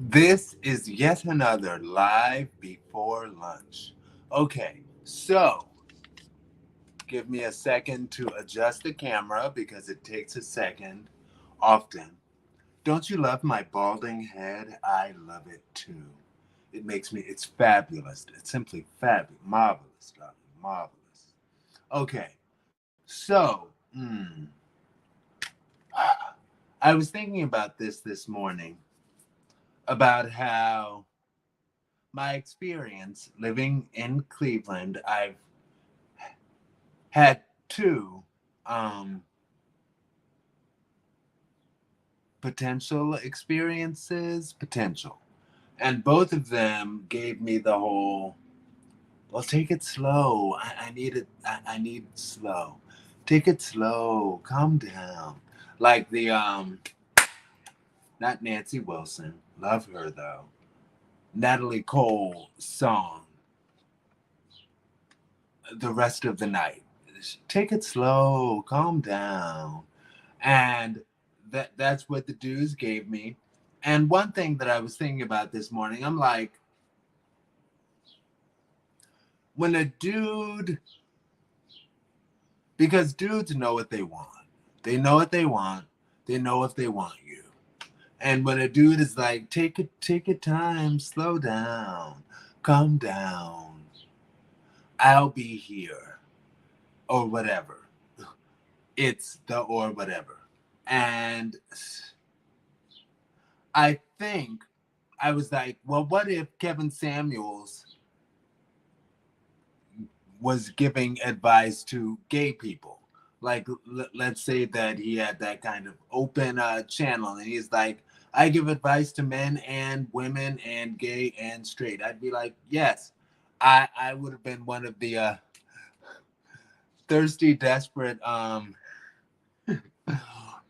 This is yet another live before lunch. Okay, so give me a second to adjust the camera because it takes a second often. Don't you love my balding head? I love it too. It's fabulous. It's simply fabulous. Marvelous, darling. Marvelous. Okay, so, I was thinking about this morning about how my experience living in Cleveland, I've had two um, potential experiences, potential. And both of them gave me the whole, well, take it slow. I need it. I need slow. Take it slow. Calm down. Like not Nancy Wilson. Love her though. Natalie Cole song, The Rest of the Night. Take it slow. Calm down. And that's what the dudes gave me. And one thing that I was thinking about this morning, I'm like, when a dude, because dudes know what they want. They know what they want. They know if they want you. And when a dude is like, take it time, slow down, calm down, I'll be here, or whatever. It's the or whatever. And I think I was like, well, what if Kevin Samuels was giving advice to gay people? Like, let's say that he had that kind of open channel, and he's like, I give advice to men and women and gay and straight. I'd be like, yes, I would have been one of the thirsty, desperate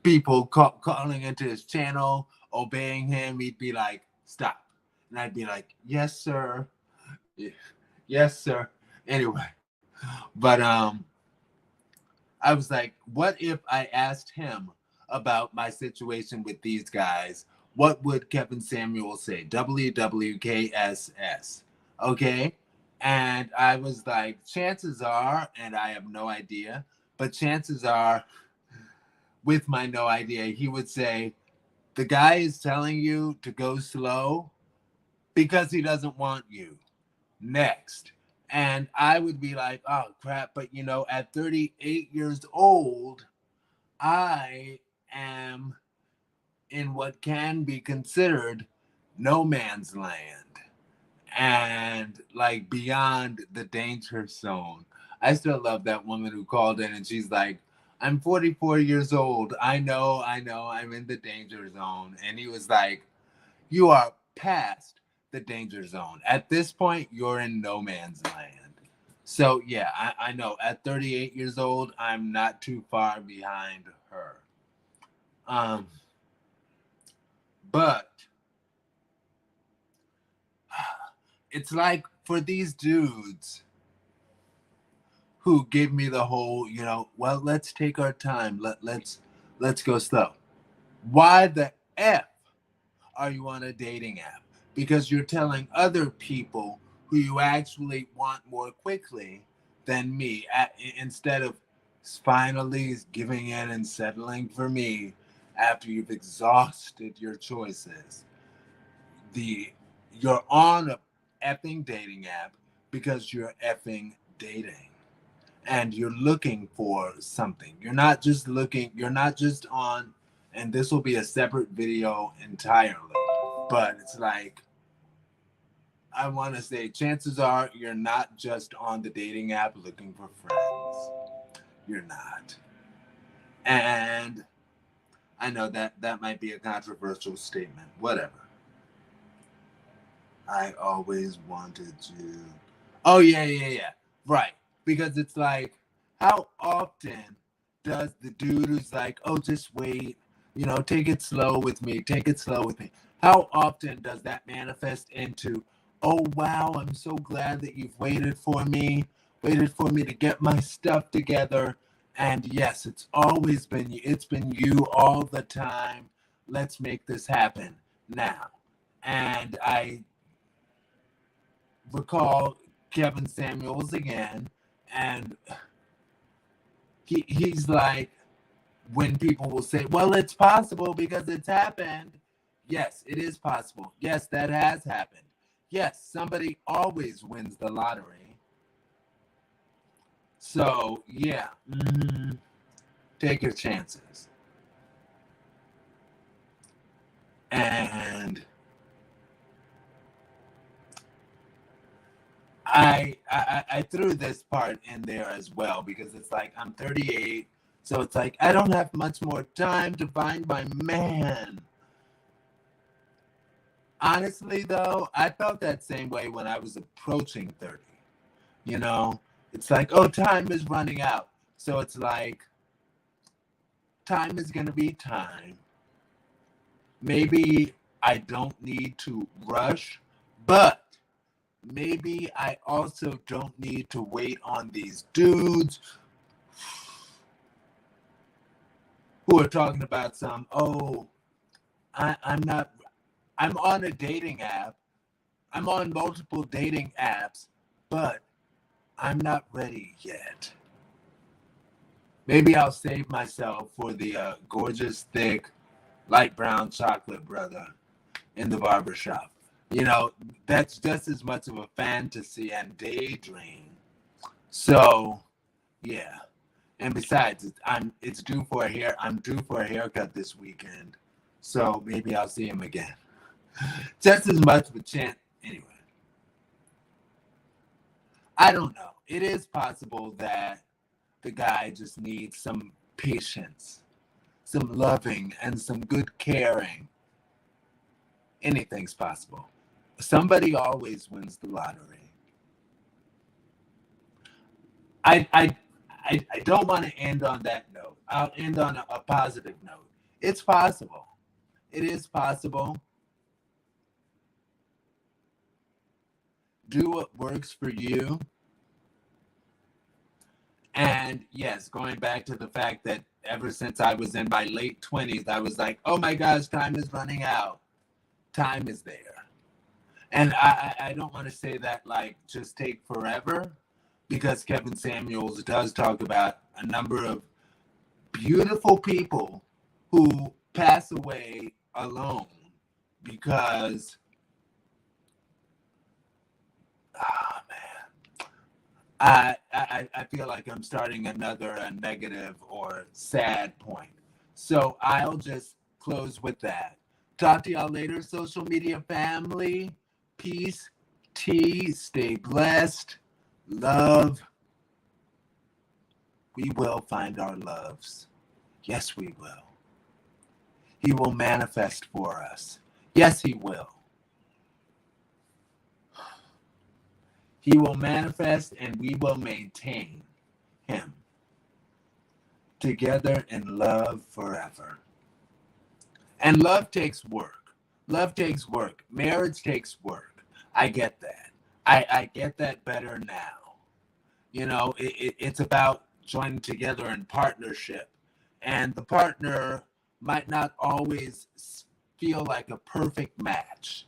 people calling into his channel, obeying him. He'd be like, stop. And I'd be like, yes, sir. Yes, sir. Anyway, but I was like, what if I asked him about my situation with these guys? What would Kevin Samuel say? WWKSS. Okay. And I was like, chances are, and I have no idea, but chances are, with my no idea, he would say, the guy is telling you to go slow because he doesn't want you. Next. And I would be like, oh crap, but at 38 years old, I am in what can be considered no man's land and like beyond the danger zone. I still love that woman who called in and she's like, I'm 44 years old. I know, I'm in the danger zone. And he was like, you are past the danger zone. At this point, you're in no man's land. So, yeah, I know. At 38 years old, I'm not too far behind her. Um, but it's like for these dudes who give me the whole, well, let's take our time. Let's go slow. Why the F are you on a dating app? Because you're telling other people who you actually want more quickly than me, instead of finally giving in and settling for me after you've exhausted your choices. You're on a effing dating app because you're effing dating and you're looking for something. You're not just on, and this will be a separate video entirely, but it's like, I want to say, chances are you're not just on the dating app looking for friends. You're not. And I know that might be a controversial statement. Whatever. I always wanted to. Oh, yeah, yeah, yeah. Right. Because it's like, how often does the dude who's like, oh, just wait, take it slow with me, take it slow with me? How often does that manifest into, oh, wow, I'm so glad that you've waited for me to get my stuff together. And yes, it's been you all the time. Let's make this happen now. And I recall Kevin Samuels again, and he's like, when people will say, well, it's possible because it's happened. Yes, it is possible. Yes, that has happened. Yes, somebody always wins the lottery. So, yeah, take your chances. And I threw this part in there as well because it's like I'm 38, so it's like I don't have much more time to find my man. Honestly, though, I felt that same way when I was approaching 30. You know, it's like, oh, time is running out. So it's like, time is going to be time. Maybe I don't need to rush, but maybe I also don't need to wait on these dudes who are talking about some, oh, I'm not, I'm on a dating app. I'm on multiple dating apps, but I'm not ready yet. Maybe I'll save myself for the gorgeous, thick, light brown chocolate brother in the barbershop. You know, that's just as much of a fantasy and daydream. So, yeah. And besides, it's due for a hair. I'm due for a haircut this weekend. So maybe I'll see him again. Just as much of a chance. Anyway, I don't know. It is possible that the guy just needs some patience, some loving, and some good caring. Anything's possible. Somebody always wins the lottery. I don't want to end on that note. I'll end on a positive note. It's possible. It is possible. Do what works for you. And yes, going back to the fact that ever since I was in my late 20s, I was like, oh my gosh, time is running out. Time is there. And I don't want to say that like just take forever, because Kevin Samuels does talk about a number of beautiful people who pass away alone because, ah man, I feel like I'm starting another negative or sad point. So I'll just close with that. Talk to y'all later, social media family. Peace, tea, stay blessed, love. We will find our loves. Yes, we will. He will manifest for us. Yes, he will. He will manifest and we will maintain him together in love forever. And love takes work. Love takes work. Marriage takes work. I get that. I get that better now. You know, it's about joining together in partnership. And the partner might not always feel like a perfect match.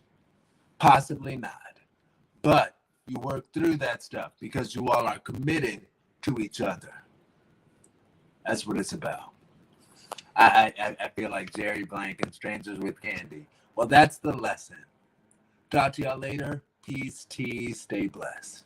Possibly not. But you work through that stuff because you all are committed to each other. That's what it's about. I feel like Jerry Blank and Strangers with Candy. Well, that's the lesson. Talk to y'all later. Peace, tea, stay blessed.